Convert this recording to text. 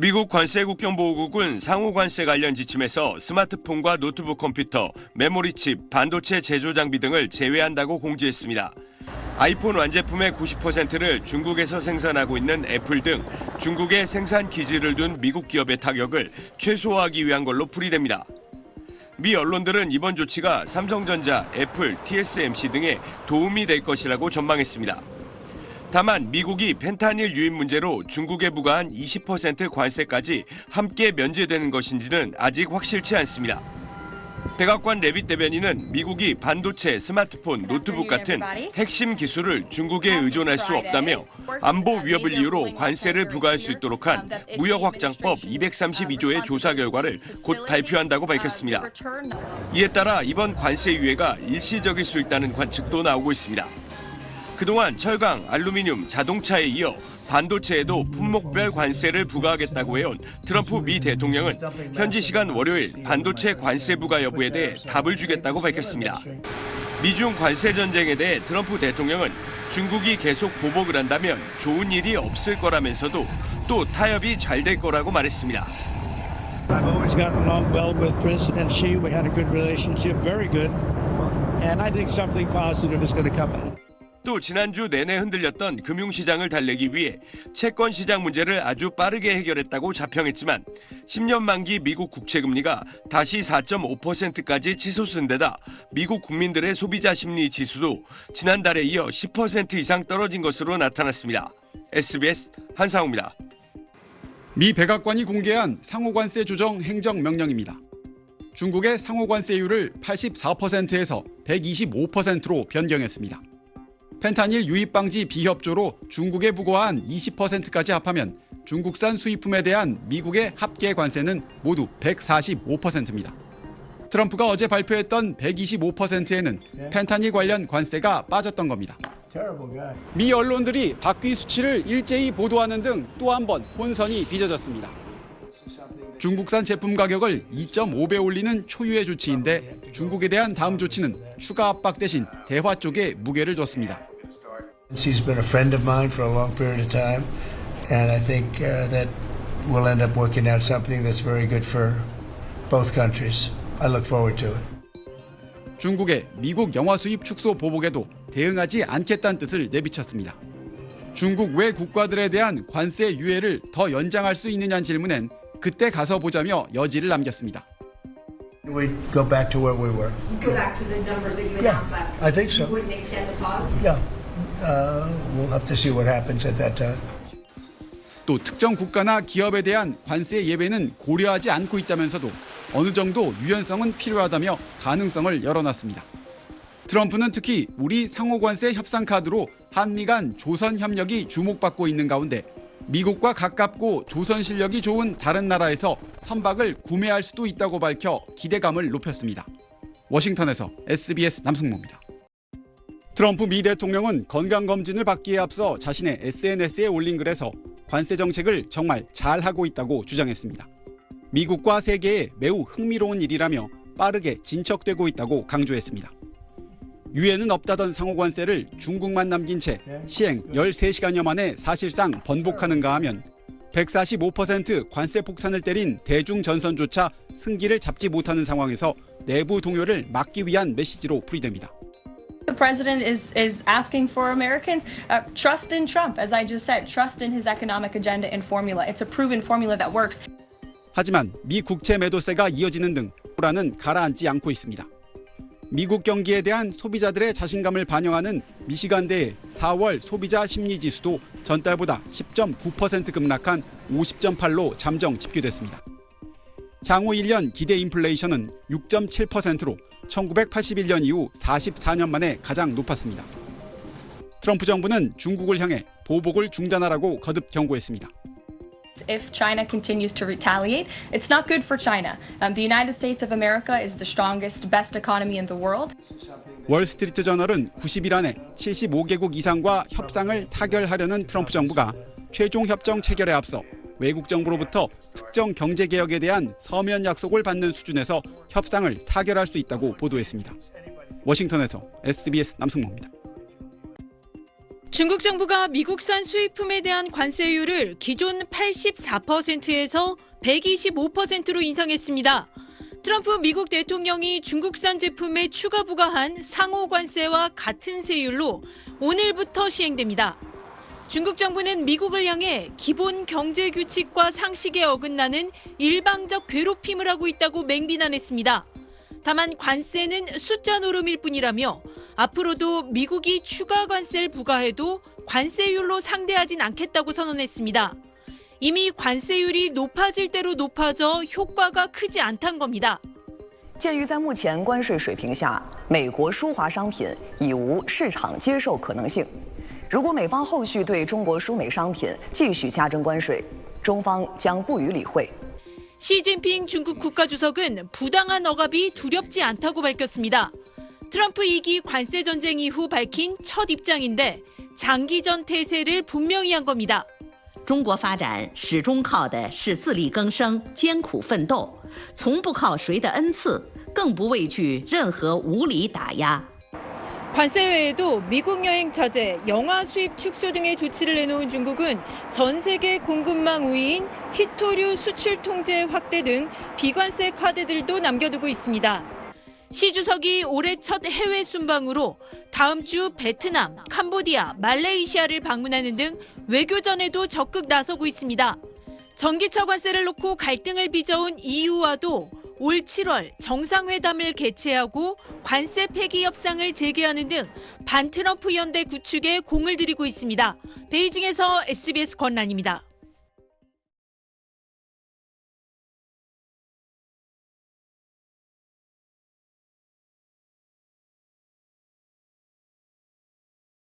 미국 관세국경보국은 상호관세 관련 지침에서 스마트폰과 노트북 컴퓨터, 메모리칩, 반도체 제조 장비 등을 제외한다고 공지했습니다. 아이폰 완제품의 90%를 중국에서 생산하고 있는 애플 등 중국에 생산 기지를 둔 미국 기업의 타격을 최소화하기 위한 걸로 풀이됩니다. 미 언론들은 이번 조치가 삼성전자, 애플, TSMC 등에 도움이 될 것이라고 전망했습니다. 다만 미국이 펜타닐 유입 문제로 중국에 부과한 20% 관세까지 함께 면제되는 것인지는 아직 확실치 않습니다. 백악관 레빗 대변인은 미국이 반도체, 스마트폰, 노트북 같은 핵심 기술을 중국에 의존할 수 없다며 안보 위협을 이유로 관세를 부과할 수 있도록 한 무역확장법 232조의 조사 결과를 곧 발표한다고 밝혔습니다. 이에 따라 이번 관세 유예가 일시적일 수 있다는 관측도 나오고 있습니다. 그동안 철강, 알루미늄, 자동차에 이어 반도체에도 품목별 관세를 부과하겠다고 해온 트럼프 미 대통령은 현지 시간 월요일 반도체 관세 부과 여부에 대해 답을 주겠다고 밝혔습니다. 미중 관세 전쟁에 대해 트럼프 대통령은 중국이 계속 보복을 한다면 좋은 일이 없을 거라면서도 또 타협이 잘 될 거라고 말했습니다. I've always gotten along well with President Xi. We had a good relationship, very good. And I think something positive is going to come out. 또 지난주 내내 흔들렸던 금융시장을 달래기 위해 채권 시장 문제를 아주 빠르게 해결했다고 자평했지만 10년 만기 미국 국채금리가 다시 4.5%까지 치솟은 데다 미국 국민들의 소비자 심리 지수도 지난달에 이어 10% 이상 떨어진 것으로 나타났습니다. SBS 한상우입니다. 미 백악관이 공개한 상호관세 조정 행정명령입니다. 중국의 상호관세율을 84%에서 125%로 변경했습니다. 펜타닐 유입 방지 비협조로 중국에 부과한 20%까지 합하면 중국산 수입품에 대한 미국의 합계 관세는 모두 145%입니다. 트럼프가 어제 발표했던 125%에는 펜타닐 관련 관세가 빠졌던 겁니다. 미 언론들이 바퀴 수치를 일제히 보도하는 등 또 한 번 혼선이 빚어졌습니다. 중국산 제품 가격을 2.5배 올리는 초유의 조치인데 중국에 대한 다음 조치는 추가 압박 대신 대화 쪽에 무게를 뒀습니다. She's been a friend of mine for a long period of time, and I think that we'll end up working out something that's very good for both countries. I look forward to it. 중국의 미국 영화 수입 축소 보복에도 대응하지 않겠다는 뜻을 내비쳤습니다. 중국 외 국가들에 대한 관세 유예를 더 연장할 수 있느냐는 질문엔 그때 가서 보자며 여지를 남겼습니다. We go back to where we were. Go back to the numbers that you announced last week. I think so. You wouldn't extend the pause? Yeah. We'll have to see what happens at that time. 또 특정 국가나 기업에 대한 관세 예외는 고려하지 않고 있다면서도 어느 정도 유연성은 필요하다며 가능성을 열어놨습니다. 트럼프는 특히 우리 상호관세 협상 카드로 한미 간 조선 협력이 주목받고 있는 가운데 미국과 가깝고 조선 실력이 좋은 다른 나라에서 선박을 구매할 수도 있다고 밝혀 기대감을 높였습니다. 워싱턴에서 SBS 남승모입니다. 트럼프 미 대통령은 건강검진을 받기에 앞서 자신의 SNS에 올린 글에서 관세 정책을 정말 잘하고 있다고 주장했습니다. 미국과 세계에 매우 흥미로운 일이라며 빠르게 진척되고 있다고 강조했습니다. 유예는 없다던 상호관세를 중국만 남긴 채 시행 13시간여 만에 사실상 번복하는가 하면 145% 관세 폭탄을 때린 대중전선조차 승기를 잡지 못하는 상황에서 내부 동요를 막기 위한 메시지로 풀이됩니다. The president is asking for Americans trust in Trump, as I just said, trust in his economic agenda and formula. It's a proven formula that works. 하지만 미 국채 매도세가 이어지는 등 불안은 가라앉지 않고 있습니다. 미국 경기에 대한 소비자들의 자신감을 반영하는 미시간대의 4월 소비자 심리지수도 전달보다 10.9% 급락한 50.8로 잠정 집계됐습니다. 향후 1년 기대 인플레이션은 6.7%로 1981년 이후 44년 만에 가장 높았습니다. 트럼프 정부는 중국을 향해 보복을 중단하라고 거듭 경고했습니다. If China continues to retaliate, it's not good for China. The United States of America is the strongest, best economy in the world. 월스트리트 저널은 90일 안에 75개국 이상과 협상을 타결하려는 트럼프 정부가 최종 협정 체결에 앞서 외국 정부로부터 특정 경제 개혁에 대한 서면 약속을 받는 수준에서 협상을 타결할 수 있다고 보도했습니다. 워싱턴에서 SBS 남승모입니다. 중국 정부가 미국산 수입품에 대한 관세율을 기존 84%에서 125%로 인상했습니다. 트럼프 미국 대통령이 중국산 제품에 추가 부과한 상호 관세와 같은 세율로 오늘부터 시행됩니다. 중국 정부는 미국을 향해 기본 경제 규칙과 상식에 어긋나는 일방적 괴롭힘을 하고 있다고 맹비난했습니다. 다만 관세는 숫자 노름일 뿐이라며 앞으로도 미국이 추가 관세를 부과해도 관세율로 상대하진 않겠다고 선언했습니다. 이미 관세율이 높아질 대로 높아져 효과가 크지 않단 겁니다. 鉴于在目前关税水平下，美国输华商品已无市场接受可能性。如果美方后续对中国输美商品继续加征关税，中方将不予理会。 시진핑 중국 국가주석은 부당한 억압이 두렵지 않다고 밝혔습니다. 트럼프 2기 관세 전쟁 이후 밝힌 첫 입장인데 장기전 태세를 분명히 한 겁니다. 中国发展始终靠的是自力更生、艰苦奋斗，从不靠谁的恩赐，更不畏惧任何无理打压。 관세 외에도 미국 여행 자제, 영화 수입 축소 등의 조치를 내놓은 중국은 전 세계 공급망 우위인 희토류 수출 통제 확대 등 비관세 카드들도 남겨두고 있습니다. 시 주석이 올해 첫 해외 순방으로 다음 주 베트남, 캄보디아, 말레이시아를 방문하는 등 외교전에도 적극 나서고 있습니다. 전기차 관세를 놓고 갈등을 빚어온 EU와도 올 7월 정상회담을 개최하고 관세 폐기 협상을 재개하는 등 반트럼프 연대 구축에 공을 들이고 있습니다. 베이징에서 SBS 권란입니다.